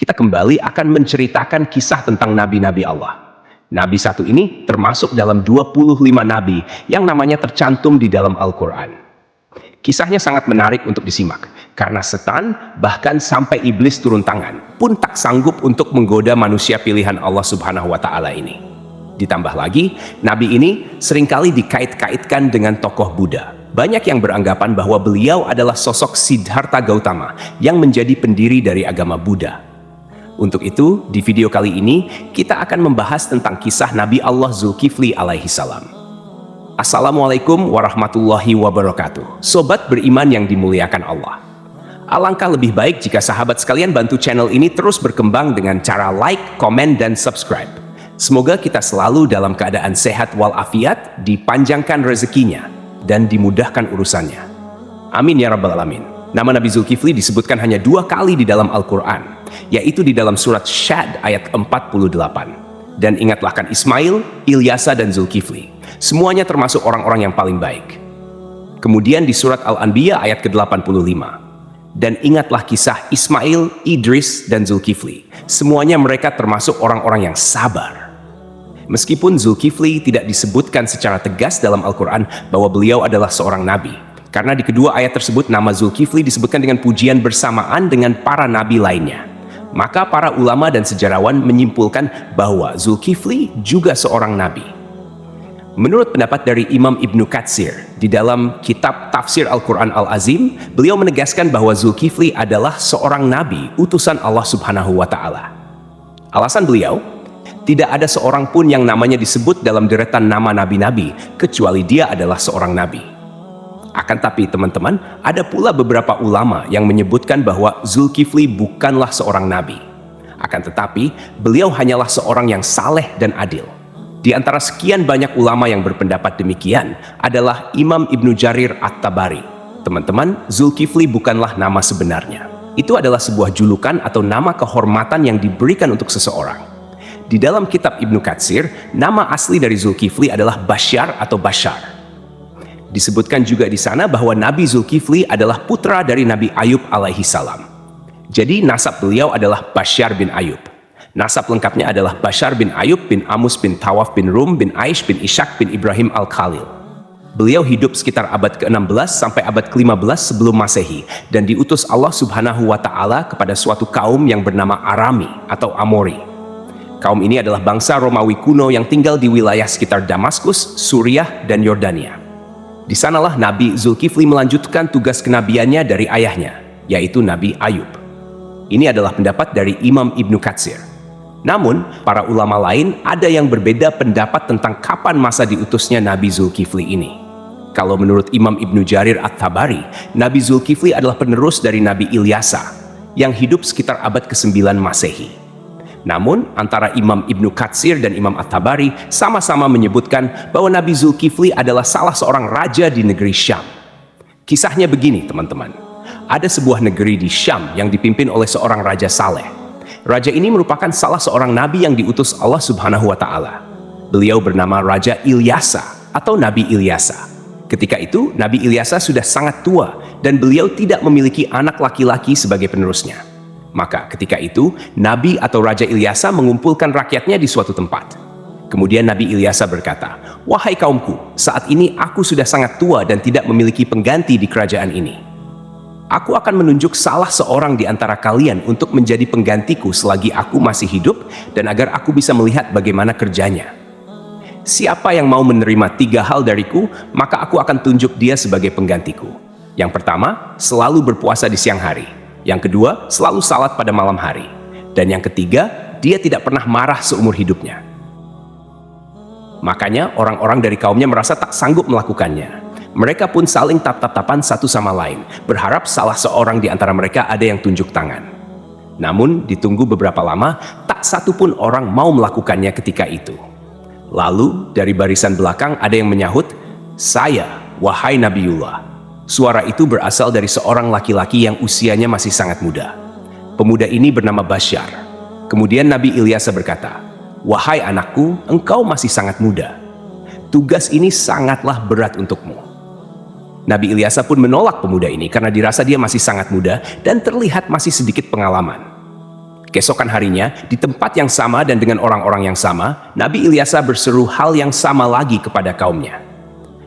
kita kembali akan menceritakan kisah tentang nabi-nabi Allah. Nabi satu ini termasuk dalam 25 nabi yang namanya tercantum di dalam Al-Quran. Kisahnya sangat menarik untuk disimak, karena setan bahkan sampai iblis turun tangan pun tak sanggup untuk menggoda manusia pilihan Allah Subhanahu wa Ta'ala ini. Ditambah lagi, nabi ini seringkali dikait-kaitkan dengan tokoh Buddha. Banyak yang beranggapan bahwa beliau adalah sosok Siddhartha Gautama yang menjadi pendiri dari agama Buddha. Untuk itu, di video kali ini, kita akan membahas tentang kisah Nabi Allah Zulkifli alaihi salam. Assalamualaikum warahmatullahi wabarakatuh. Sobat beriman yang dimuliakan Allah. Alangkah lebih baik jika sahabat sekalian bantu channel ini terus berkembang dengan cara like, komen, dan subscribe. Semoga kita selalu dalam keadaan sehat walafiat, dipanjangkan rezekinya, dan dimudahkan urusannya. Amin ya rabbal alamin. Nama Nabi Zulkifli disebutkan hanya 2 kali di dalam Al-Quran, yaitu di dalam surat Syad ayat 48. Dan ingatlah kan Ismail, Ilyasa, dan Zulkifli. Semuanya termasuk orang-orang yang paling baik. Kemudian di surat Al-Anbiya ayat ke-85. Dan ingatlah kisah Ismail, Idris, dan Zulkifli. Semuanya mereka termasuk orang-orang yang sabar. Meskipun Zulkifli tidak disebutkan secara tegas dalam Al-Quran bahwa beliau adalah seorang nabi, karena di kedua ayat tersebut nama Zulkifli disebutkan dengan pujian bersamaan dengan para nabi lainnya. Maka para ulama dan sejarawan menyimpulkan bahwa Zulkifli juga seorang nabi. Menurut pendapat dari Imam Ibnu Katsir, di dalam kitab Tafsir Al-Quran Al-Azim, beliau menegaskan bahwa Zulkifli adalah seorang nabi, utusan Allah Subhanahu wa Ta'ala. Alasan beliau, tidak ada seorang pun yang namanya disebut dalam deretan nama nabi-nabi, kecuali dia adalah seorang nabi. Akan tapi teman-teman, ada pula beberapa ulama yang menyebutkan bahwa Zulkifli bukanlah seorang nabi. Akan tetapi, beliau hanyalah seorang yang saleh dan adil. Di antara sekian banyak ulama yang berpendapat demikian adalah Imam Ibnu Jarir At-Tabari. Teman-teman, Zulkifli bukanlah nama sebenarnya. Itu adalah sebuah julukan atau nama kehormatan yang diberikan untuk seseorang. Di dalam kitab Ibnu Katsir, nama asli dari Zulkifli adalah Basyar atau Bashar. Disebutkan juga di sana bahwa Nabi Zulkifli adalah putra dari Nabi Ayub alaihi salam. Jadi nasab beliau adalah Basyar bin Ayub. Nasab lengkapnya adalah Basyar bin Ayub bin Amus bin Tawaf bin Rum bin Aish bin Ishak bin Ibrahim al-Khalil. Beliau hidup sekitar abad ke-16 sampai abad ke-15 sebelum Masehi dan diutus Allah Subhanahu wa Ta'ala kepada suatu kaum yang bernama Arami atau Amori. Kaum ini adalah bangsa Romawi kuno yang tinggal di wilayah sekitar Damaskus, Suriah, dan Yordania. Di sanalah Nabi Zulkifli melanjutkan tugas kenabiannya dari ayahnya, yaitu Nabi Ayub. Ini adalah pendapat dari Imam Ibnu Katsir. Namun, para ulama lain ada yang berbeda pendapat tentang kapan masa diutusnya Nabi Zulkifli ini. Kalau menurut Imam Ibnu Jarir At-Tabari, Nabi Zulkifli adalah penerus dari Nabi Ilyasa, yang hidup sekitar abad ke-9 Masehi. Namun, antara Imam Ibnu Katsir dan Imam At-Tabari sama-sama menyebutkan bahwa Nabi Zulkifli adalah salah seorang raja di negeri Syam. Kisahnya begini, teman-teman. Ada sebuah negeri di Syam yang dipimpin oleh seorang raja saleh. Raja ini merupakan salah seorang nabi yang diutus Allah Subhanahu wa Ta'ala. Beliau bernama Raja Ilyasa atau Nabi Ilyasa. Ketika itu, Nabi Ilyasa sudah sangat tua dan beliau tidak memiliki anak laki-laki sebagai penerusnya. Maka ketika itu, Nabi atau Raja Ilyasa mengumpulkan rakyatnya di suatu tempat. Kemudian Nabi Ilyasa berkata, "Wahai kaumku, saat ini aku sudah sangat tua dan tidak memiliki pengganti di kerajaan ini. Aku akan menunjuk salah seorang di antara kalian untuk menjadi penggantiku selagi aku masih hidup dan agar aku bisa melihat bagaimana kerjanya. Siapa yang mau menerima 3 hal dariku, maka aku akan tunjuk dia sebagai penggantiku. Yang pertama, selalu berpuasa di siang hari. Yang kedua, selalu salat pada malam hari. Dan yang ketiga, dia tidak pernah marah seumur hidupnya." Makanya orang-orang dari kaumnya merasa tak sanggup melakukannya. Mereka pun saling tap-tap-tapan satu sama lain, berharap salah seorang di antara mereka ada yang tunjuk tangan. Namun, ditunggu beberapa lama, tak satu pun orang mau melakukannya ketika itu. Lalu, dari barisan belakang ada yang menyahut, "Saya, wahai Nabiullah." Suara itu berasal dari seorang laki-laki yang usianya masih sangat muda. Pemuda ini bernama Basyar. Kemudian Nabi Ilyasa berkata, "Wahai anakku, engkau masih sangat muda. Tugas ini sangatlah berat untukmu." Nabi Ilyasa pun menolak pemuda ini karena dirasa dia masih sangat muda dan terlihat masih sedikit pengalaman. Keesokan harinya, di tempat yang sama dan dengan orang-orang yang sama, Nabi Ilyasa berseru hal yang sama lagi kepada kaumnya.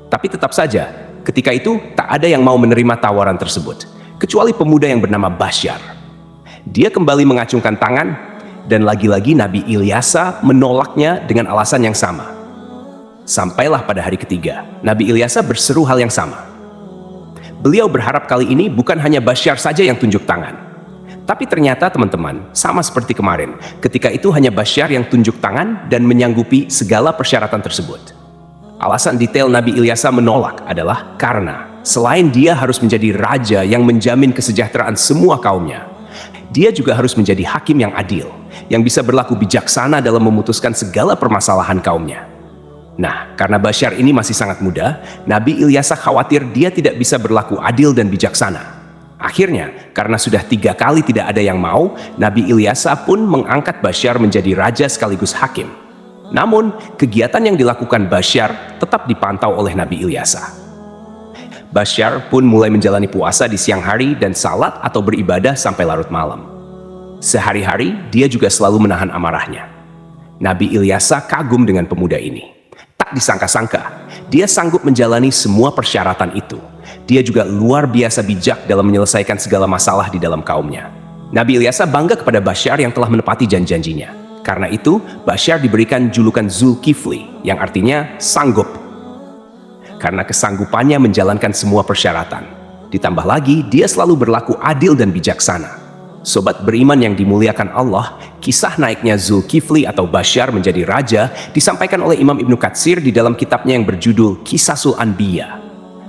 Tapi tetap saja, ketika itu tak ada yang mau menerima tawaran tersebut, kecuali pemuda yang bernama Basyar. Dia kembali mengacungkan tangan, dan lagi-lagi Nabi Ilyasa menolaknya dengan alasan yang sama. Sampailah pada hari ketiga, Nabi Ilyasa berseru hal yang sama. Beliau berharap kali ini bukan hanya Basyar saja yang tunjuk tangan. Tapi ternyata teman-teman, sama seperti kemarin, ketika itu hanya Basyar yang tunjuk tangan dan menyanggupi segala persyaratan tersebut. Alasan detail Nabi Ilyasa menolak adalah karena selain dia harus menjadi raja yang menjamin kesejahteraan semua kaumnya, dia juga harus menjadi hakim yang adil, yang bisa berlaku bijaksana dalam memutuskan segala permasalahan kaumnya. Nah, karena Basyar ini masih sangat muda, Nabi Ilyasa khawatir dia tidak bisa berlaku adil dan bijaksana. Akhirnya, karena sudah 3 kali tidak ada yang mau, Nabi Ilyasa pun mengangkat Basyar menjadi raja sekaligus hakim. Namun, kegiatan yang dilakukan Basyar tetap dipantau oleh Nabi Ilyasa. Basyar pun mulai menjalani puasa di siang hari dan salat atau beribadah sampai larut malam. Sehari-hari, dia juga selalu menahan amarahnya. Nabi Ilyasa kagum dengan pemuda ini. Tak disangka-sangka, dia sanggup menjalani semua persyaratan itu. Dia juga luar biasa bijak dalam menyelesaikan segala masalah di dalam kaumnya. Nabi Ilyasa bangga kepada Basyar yang telah menepati janji-janjinya. Karena itu, Basyar diberikan julukan Zulkifli, yang artinya sanggup. Karena kesanggupannya menjalankan semua persyaratan. Ditambah lagi, dia selalu berlaku adil dan bijaksana. Sobat beriman yang dimuliakan Allah, kisah naiknya Zulkifli atau Basyar menjadi raja disampaikan oleh Imam Ibnu Katsir di dalam kitabnya yang berjudul Qisasul Anbiya.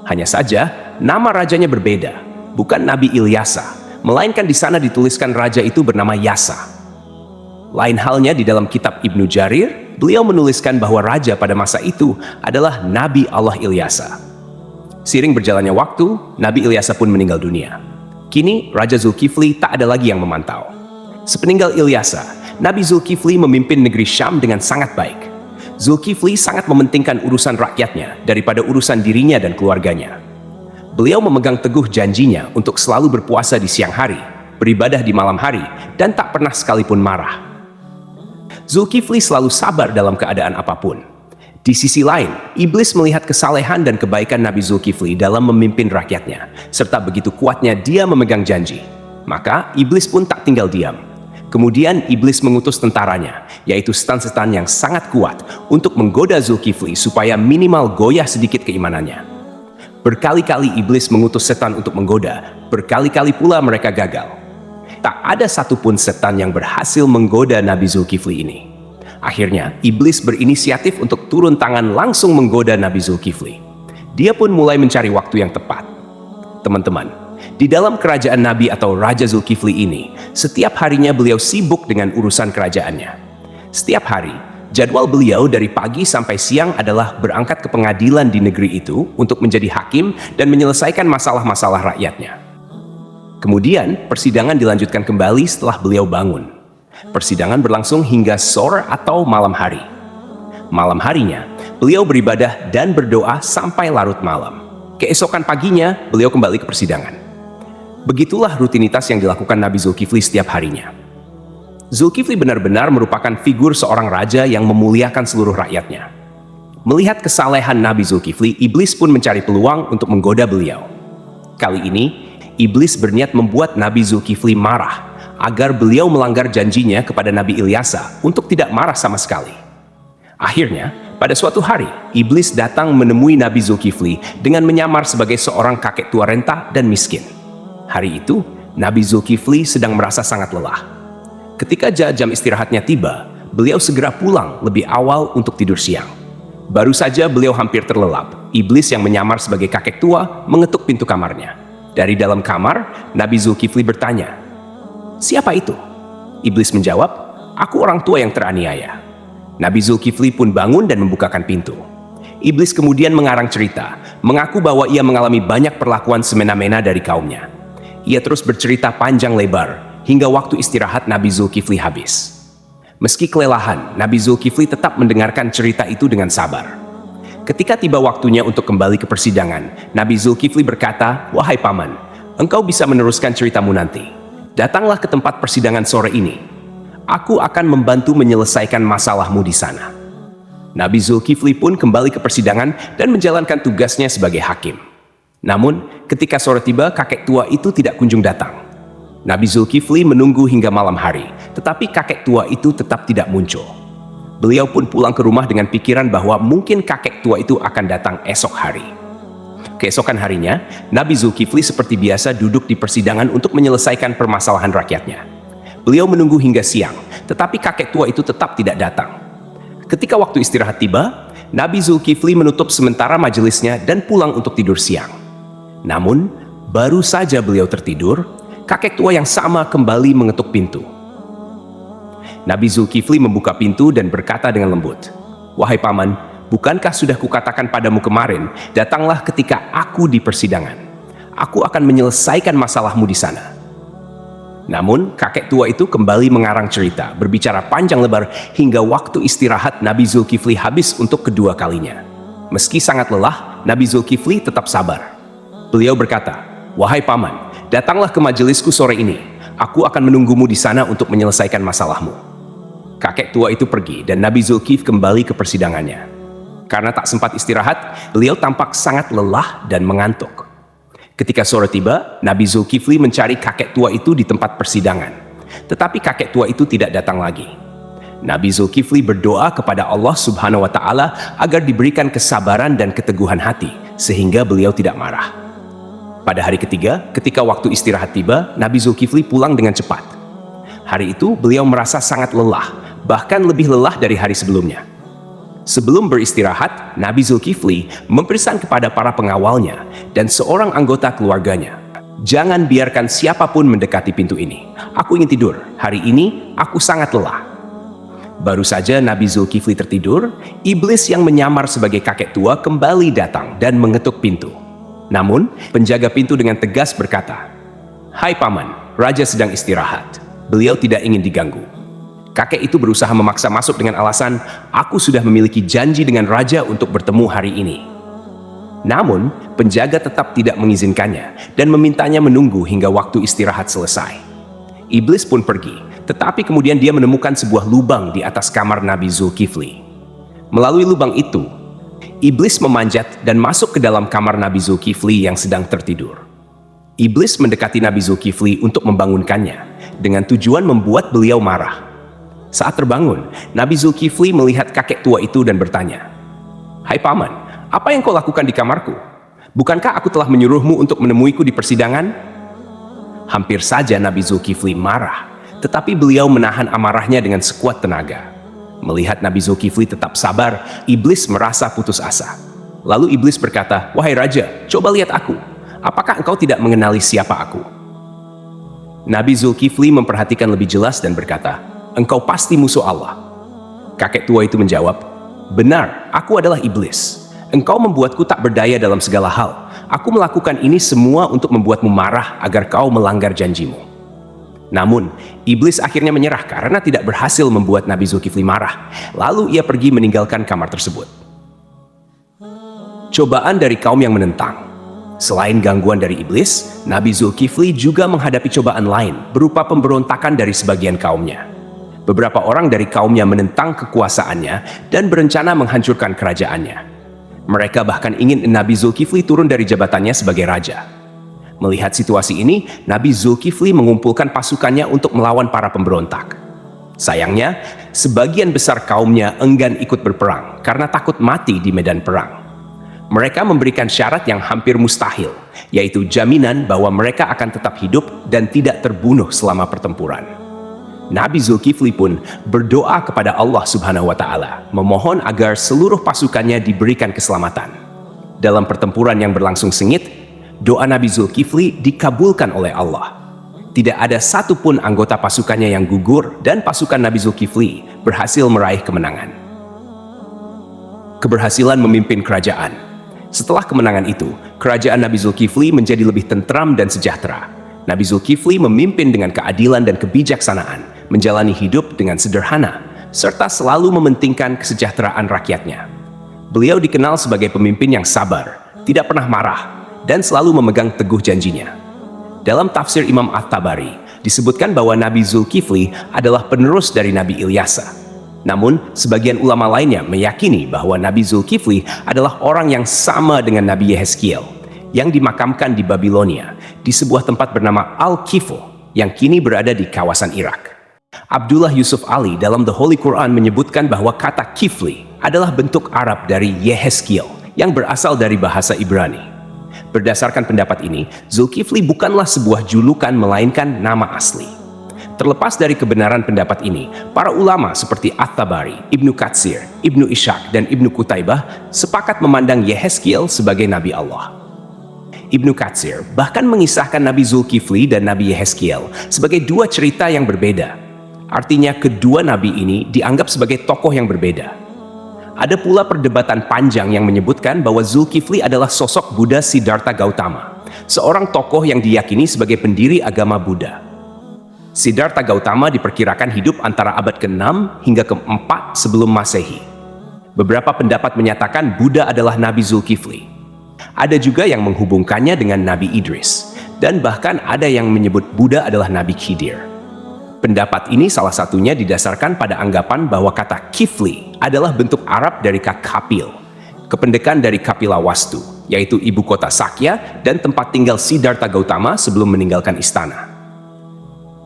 Hanya saja, nama rajanya berbeda, bukan Nabi Ilyasa, melainkan di sana dituliskan raja itu bernama Yasa. Lain halnya di dalam kitab Ibnu Jarir, beliau menuliskan bahwa raja pada masa itu adalah Nabi Allah Ilyasa. Seiring berjalannya waktu, Nabi Ilyasa pun meninggal dunia. Kini, Raja Zulkifli tak ada lagi yang memantau. Sepeninggal Ilyasa, Nabi Zulkifli memimpin negeri Syam dengan sangat baik. Zulkifli sangat mementingkan urusan rakyatnya daripada urusan dirinya dan keluarganya. Beliau memegang teguh janjinya untuk selalu berpuasa di siang hari, beribadah di malam hari, dan tak pernah sekalipun marah. Zulkifli selalu sabar dalam keadaan apapun. Di sisi lain, iblis melihat kesalehan dan kebaikan Nabi Zulkifli dalam memimpin rakyatnya, serta begitu kuatnya dia memegang janji. Maka, iblis pun tak tinggal diam. Kemudian, iblis mengutus tentaranya, yaitu setan-setan yang sangat kuat, untuk menggoda Zulkifli supaya minimal goyah sedikit keimanannya. Berkali-kali iblis mengutus setan untuk menggoda, berkali-kali pula mereka gagal. Tak ada satupun setan yang berhasil menggoda Nabi Zulkifli ini. Akhirnya, iblis berinisiatif untuk turun tangan langsung menggoda Nabi Zulkifli. Dia pun mulai mencari waktu yang tepat. Teman-teman, di dalam kerajaan Nabi atau Raja Zulkifli ini, setiap harinya beliau sibuk dengan urusan kerajaannya. Setiap hari, jadwal beliau dari pagi sampai siang adalah berangkat ke pengadilan di negeri itu untuk menjadi hakim dan menyelesaikan masalah-masalah rakyatnya. Kemudian, persidangan dilanjutkan kembali setelah beliau bangun. Persidangan berlangsung hingga sore atau malam hari. Malam harinya, beliau beribadah dan berdoa sampai larut malam. Keesokan paginya, beliau kembali ke persidangan. Begitulah rutinitas yang dilakukan Nabi Zulkifli setiap harinya. Zulkifli benar-benar merupakan figur seorang raja yang memuliakan seluruh rakyatnya. Melihat kesalehan Nabi Zulkifli, iblis pun mencari peluang untuk menggoda beliau. Kali ini, iblis berniat membuat Nabi Zulkifli marah, agar beliau melanggar janjinya kepada Nabi Ilyasa untuk tidak marah sama sekali. Akhirnya, pada suatu hari, iblis datang menemui Nabi Zulkifli dengan menyamar sebagai seorang kakek tua renta dan miskin. Hari itu, Nabi Zulkifli sedang merasa sangat lelah. Ketika jam istirahatnya tiba, beliau segera pulang lebih awal untuk tidur siang. Baru saja beliau hampir terlelap, iblis yang menyamar sebagai kakek tua mengetuk pintu kamarnya. Dari dalam kamar, Nabi Zulkifli bertanya, "Siapa itu?" Iblis menjawab, "Aku orang tua yang teraniaya." Nabi Zulkifli pun bangun dan membukakan pintu. Iblis kemudian mengarang cerita, mengaku bahwa ia mengalami banyak perlakuan semena-mena dari kaumnya. Ia terus bercerita panjang lebar, hingga waktu istirahat Nabi Zulkifli habis. Meski kelelahan, Nabi Zulkifli tetap mendengarkan cerita itu dengan sabar. Ketika tiba waktunya untuk kembali ke persidangan, Nabi Zulkifli berkata, "Wahai paman, engkau bisa meneruskan ceritamu nanti. Datanglah ke tempat persidangan sore ini. aku akan membantu menyelesaikan masalahmu di sana." Nabi Zulkifli pun kembali ke persidangan dan menjalankan tugasnya sebagai hakim. Namun, ketika sore tiba, kakek tua itu tidak kunjung datang. Nabi Zulkifli menunggu hingga malam hari, tetapi kakek tua itu tetap tidak muncul. Beliau pun pulang ke rumah dengan pikiran bahwa mungkin kakek tua itu akan datang esok hari. Keesokan harinya, Nabi Zulkifli seperti biasa duduk di persidangan untuk menyelesaikan permasalahan rakyatnya. Beliau menunggu hingga siang, tetapi kakek tua itu tetap tidak datang. Ketika waktu istirahat tiba, Nabi Zulkifli menutup sementara majelisnya dan pulang untuk tidur siang. Namun, baru saja beliau tertidur, kakek tua yang sama kembali mengetuk pintu. Nabi Zulkifli membuka pintu dan berkata dengan lembut, "Wahai paman, bukankah sudah kukatakan padamu kemarin, datanglah ketika aku di persidangan. Aku akan menyelesaikan masalahmu di sana." Namun, kakek tua itu kembali mengarang cerita, berbicara panjang lebar hingga waktu istirahat Nabi Zulkifli habis untuk kedua kalinya. Meski sangat lelah, Nabi Zulkifli tetap sabar. Beliau berkata, "Wahai paman, datanglah ke majelisku sore ini. Aku akan menunggumu di sana untuk menyelesaikan masalahmu." Kakek tua itu pergi dan Nabi Zulkifli kembali ke persidangannya. Karena tak sempat istirahat, beliau tampak sangat lelah dan mengantuk. Ketika sore tiba, Nabi Zulkifli mencari kakek tua itu di tempat persidangan. Tetapi kakek tua itu tidak datang lagi. Nabi Zulkifli berdoa kepada Allah Subhanahu wa Ta'ala agar diberikan kesabaran dan keteguhan hati, sehingga beliau tidak marah. Pada hari ketiga, ketika waktu istirahat tiba, Nabi Zulkifli pulang dengan cepat. Hari itu, beliau merasa sangat lelah, bahkan lebih lelah dari hari sebelumnya. Sebelum beristirahat, Nabi Zulkifli mempesan kepada para pengawalnya dan seorang anggota keluarganya, "Jangan biarkan siapapun mendekati pintu ini. Aku ingin tidur. Hari ini aku sangat lelah." Baru saja Nabi Zulkifli tertidur, iblis yang menyamar sebagai kakek tua kembali datang dan mengetuk pintu. Namun, penjaga pintu dengan tegas berkata, "Hai paman, raja sedang istirahat. Beliau tidak ingin diganggu." Kakek itu berusaha memaksa masuk dengan alasan, "Aku sudah memiliki janji dengan raja untuk bertemu hari ini." Namun, penjaga tetap tidak mengizinkannya dan memintanya menunggu hingga waktu istirahat selesai. Iblis pun pergi, tetapi kemudian dia menemukan sebuah lubang di atas kamar Nabi Zulkifli. Melalui lubang itu, iblis memanjat dan masuk ke dalam kamar Nabi Zulkifli yang sedang tertidur. Iblis mendekati Nabi Zulkifli untuk membangunkannya, dengan tujuan membuat beliau marah. Saat terbangun, Nabi Zulkifli melihat kakek tua itu dan bertanya, "Hai paman, apa yang kau lakukan di kamarku? Bukankah aku telah menyuruhmu untuk menemuiku di persidangan?" Hampir saja Nabi Zulkifli marah, tetapi beliau menahan amarahnya dengan sekuat tenaga. Melihat Nabi Zulkifli tetap sabar, iblis merasa putus asa. Lalu iblis berkata, "Wahai raja, coba lihat aku. Apakah engkau tidak mengenali siapa aku?" Nabi Zulkifli memperhatikan lebih jelas dan berkata, "Engkau pasti musuh Allah." Kakek tua itu menjawab, "Benar, aku adalah iblis. Engkau membuatku tak berdaya dalam segala hal. Aku melakukan ini semua untuk membuatmu marah agar kau melanggar janjimu." Namun, iblis akhirnya menyerah karena tidak berhasil membuat Nabi Zulkifli marah. Lalu ia pergi meninggalkan kamar tersebut. Cobaan dari kaum yang menentang. Selain gangguan dari iblis, Nabi Zulkifli juga menghadapi cobaan lain berupa pemberontakan dari sebagian kaumnya. Beberapa orang dari kaumnya menentang kekuasaannya dan berencana menghancurkan kerajaannya. Mereka bahkan ingin Nabi Zulkifli turun dari jabatannya sebagai raja. Melihat situasi ini, Nabi Zulkifli mengumpulkan pasukannya untuk melawan para pemberontak. Sayangnya, sebagian besar kaumnya enggan ikut berperang karena takut mati di medan perang. Mereka memberikan syarat yang hampir mustahil, yaitu jaminan bahwa mereka akan tetap hidup dan tidak terbunuh selama pertempuran. Nabi Zulkifli pun berdoa kepada Allah Subhanahu wa Ta'ala, memohon agar seluruh pasukannya diberikan keselamatan. Dalam pertempuran yang berlangsung sengit, doa Nabi Zulkifli dikabulkan oleh Allah. Tidak ada satupun anggota pasukannya yang gugur dan pasukan Nabi Zulkifli berhasil meraih kemenangan. Keberhasilan memimpin kerajaan. Setelah kemenangan itu, kerajaan Nabi Zulkifli menjadi lebih tentram dan sejahtera. Nabi Zulkifli memimpin dengan keadilan dan kebijaksanaan, menjalani hidup dengan sederhana, serta selalu mementingkan kesejahteraan rakyatnya. Beliau dikenal sebagai pemimpin yang sabar, tidak pernah marah, dan selalu memegang teguh janjinya. Dalam tafsir Imam At-Tabari, disebutkan bahwa Nabi Zulkifli adalah penerus dari Nabi Ilyasa. Namun, sebagian ulama lainnya meyakini bahwa Nabi Zulkifli adalah orang yang sama dengan Nabi Yehezkiel, yang dimakamkan di Babilonia, di sebuah tempat bernama Al-Kifl, yang kini berada di kawasan Irak. Abdullah Yusuf Ali dalam The Holy Quran menyebutkan bahwa kata Kifli adalah bentuk Arab dari Yehezkiel, yang berasal dari bahasa Ibrani. Berdasarkan pendapat ini, Zulkifli bukanlah sebuah julukan melainkan nama asli. Terlepas dari kebenaran pendapat ini, para ulama seperti At-Tabari, Ibnu Katsir, Ibnu Ishaq, dan Ibnu Qutaibah sepakat memandang Yehezkiel sebagai Nabi Allah. Ibnu Katsir bahkan mengisahkan Nabi Zulkifli dan Nabi Yehezkiel sebagai dua cerita yang berbeda. Artinya kedua nabi ini dianggap sebagai tokoh yang berbeda. Ada pula perdebatan panjang yang menyebutkan bahwa Zulkifli adalah sosok Buddha Siddhartha Gautama, seorang tokoh yang diyakini sebagai pendiri agama Buddha. Siddhartha Gautama diperkirakan hidup antara abad ke-6 hingga ke-4 sebelum Masehi. Beberapa pendapat menyatakan Buddha adalah Nabi Zulkifli. Ada juga yang menghubungkannya dengan Nabi Idris, dan bahkan ada yang menyebut Buddha adalah Nabi Khidir. Pendapat ini salah satunya didasarkan pada anggapan bahwa kata Kifli adalah bentuk Arab dari kata Kapil, kependekan dari Kapila Wastu, yaitu ibu kota Sakya dan tempat tinggal Siddhartha Gautama sebelum meninggalkan istana.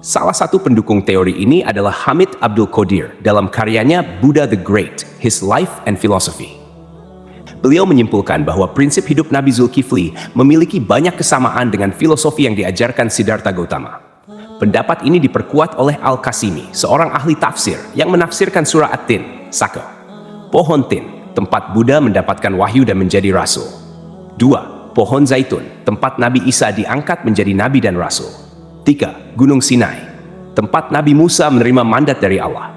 Salah satu pendukung teori ini adalah Hamid Abdul Qadir dalam karyanya Buddha the Great, His Life and Philosophy. Beliau menyimpulkan bahwa prinsip hidup Nabi Zulkifli memiliki banyak kesamaan dengan filosofi yang diajarkan Siddhartha Gautama. Pendapat ini diperkuat oleh Al-Qasimi, seorang ahli tafsir yang menafsirkan surah At-Tin, Saka. Pohon Tin, tempat Buddha mendapatkan wahyu dan menjadi rasul. 2. Pohon Zaitun, tempat Nabi Isa diangkat menjadi nabi dan rasul. 3. Gunung Sinai, tempat Nabi Musa menerima mandat dari Allah.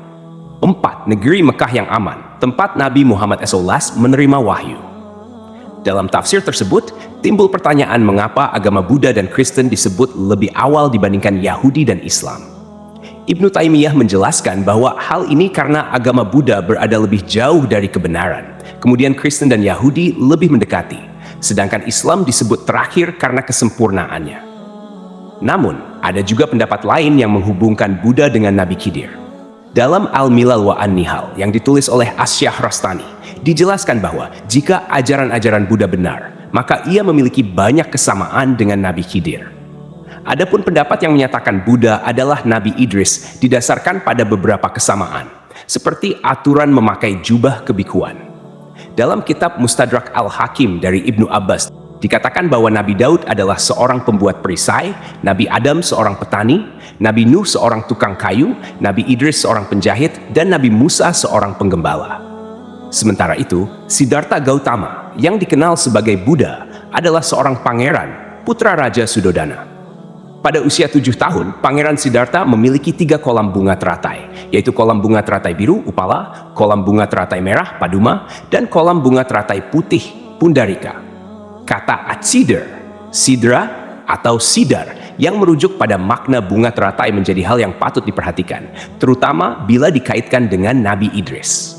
4. Negeri Mekah yang aman, tempat Nabi Muhammad SAW menerima wahyu. Dalam tafsir tersebut, timbul pertanyaan mengapa agama Buddha dan Kristen disebut lebih awal dibandingkan Yahudi dan Islam. Ibnu Taimiyah menjelaskan bahwa hal ini karena agama Buddha berada lebih jauh dari kebenaran, kemudian Kristen dan Yahudi lebih mendekati, sedangkan Islam disebut terakhir karena kesempurnaannya. Namun, ada juga pendapat lain yang menghubungkan Buddha dengan Nabi Khidir. Dalam Al-Milal wa An-Nihal yang ditulis oleh Asy-Syahrastani, dijelaskan bahwa jika ajaran-ajaran Buddha benar, maka ia memiliki banyak kesamaan dengan Nabi Khidir. Adapun pendapat yang menyatakan Buddha adalah Nabi Idris didasarkan pada beberapa kesamaan, seperti aturan memakai jubah kebikuan. Dalam kitab Mustadrak Al-Hakim dari Ibnu Abbas, dikatakan bahwa Nabi Daud adalah seorang pembuat perisai, Nabi Adam seorang petani, Nabi Nuh seorang tukang kayu, Nabi Idris seorang penjahit, dan Nabi Musa seorang penggembala. Sementara itu, Siddhartha Gautama yang dikenal sebagai Buddha adalah seorang pangeran, putra Raja Sudodana. Pada usia 7 tahun, Pangeran Siddhartha memiliki 3 kolam bunga teratai, yaitu kolam bunga teratai biru, Upala, kolam bunga teratai merah, Paduma, dan kolam bunga teratai putih, Pundarika. Kata Atsidar, Sidra, atau Sidar yang merujuk pada makna bunga teratai menjadi hal yang patut diperhatikan, terutama bila dikaitkan dengan Nabi Idris.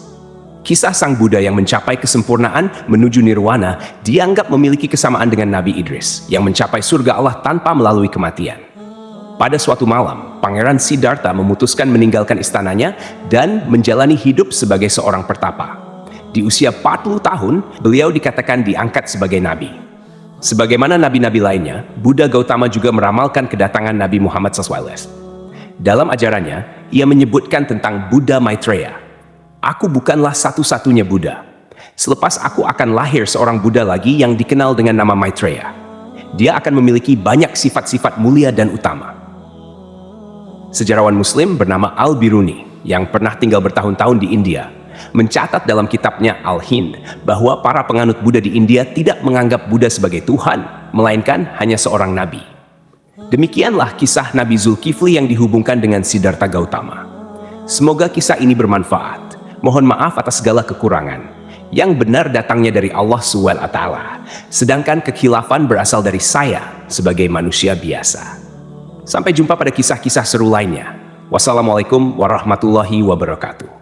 Kisah sang Buddha yang mencapai kesempurnaan menuju nirwana dianggap memiliki kesamaan dengan Nabi Idris yang mencapai surga Allah tanpa melalui kematian. Pada suatu malam, Pangeran Siddhartha memutuskan meninggalkan istananya dan menjalani hidup sebagai seorang pertapa. Di usia 40 tahun, beliau dikatakan diangkat sebagai nabi. Sebagaimana nabi-nabi lainnya, Buddha Gautama juga meramalkan kedatangan Nabi Muhammad SAW. Dalam ajarannya, ia menyebutkan tentang Buddha Maitreya. Aku bukanlah satu-satunya Buddha. Selepas aku akan lahir seorang Buddha lagi yang dikenal dengan nama Maitreya. Dia akan memiliki banyak sifat-sifat mulia dan utama. Sejarawan Muslim bernama Al-Biruni yang pernah tinggal bertahun-tahun di India mencatat dalam kitabnya Al-Hind bahwa para penganut Buddha di India tidak menganggap Buddha sebagai Tuhan, melainkan hanya seorang nabi. Demikianlah kisah Nabi Zulkifli yang dihubungkan dengan Siddhartha Gautama. Semoga kisah ini bermanfaat. Mohon maaf atas segala kekurangan. Yang benar datangnya dari Allah SWT, sedangkan kekhilafan berasal dari saya sebagai manusia biasa. Sampai jumpa pada kisah-kisah seru lainnya. Wassalamualaikum warahmatullahi wabarakatuh.